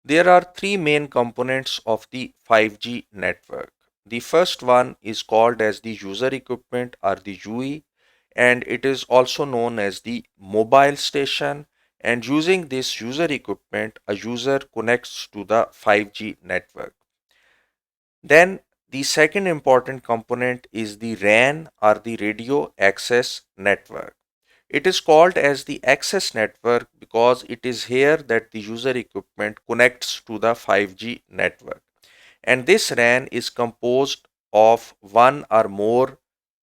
There are three main components of the 5G network. The first one is called as the user equipment or the UE, and it is also known as the mobile station. And using this user equipment, a user connects to the 5G network. Then the second important component is the RAN or the radio access network. It is called as the access network because it is here that the user equipment connects to the 5G network. And this RAN is composed of one or more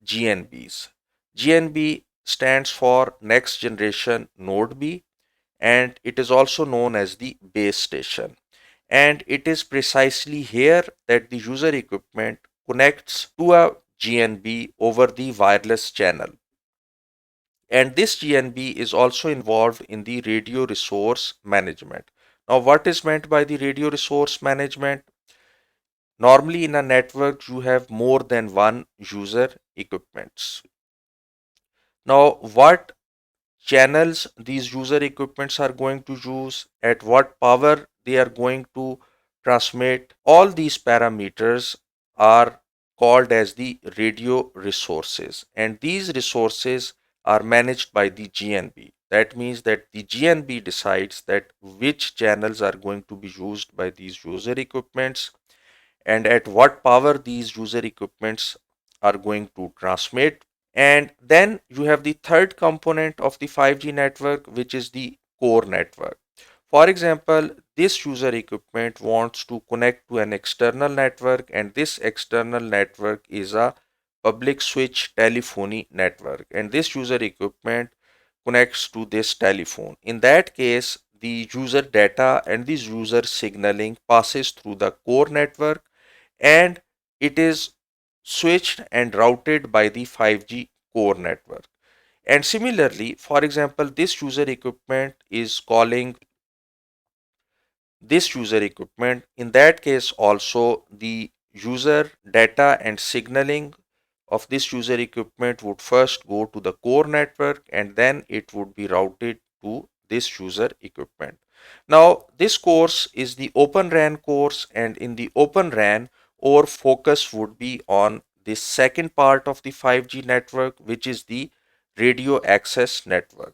GNBs. GNB stands for Next Generation Node B, and it is also known as the base station. And it is precisely here that the user equipment connects to a GNB over the wireless channel. And this GNB is also involved in the radio resource management. Now, what is meant by the radio resource management? Normally, in a network, you have more than one user equipments. Now, what channels these user equipments are going to use, at what power they are going to transmit, all these parameters are called as the radio resources, and these resources are managed by the GNB. That means that the GNB decides that which channels are going to be used by these user equipments and at what power these user equipments are going to transmit. And then you have the third component of the 5G network, which is the core network. For example, this user equipment wants to connect to an external network, and this external network is a public switch telephony network. And this user equipment connects to this telephone. In that case, the user data and the user signaling passes through the core network, and it is switched and routed by the 5G core network. And similarly, for example, this user equipment is calling this user equipment. In that case, also the user data and signaling of this user equipment would first go to the core network and then it would be routed to this user equipment. Now, this course is the Open RAN course, and in the Open RAN, our focus would be on the second part of the 5G network, which is the radio access network.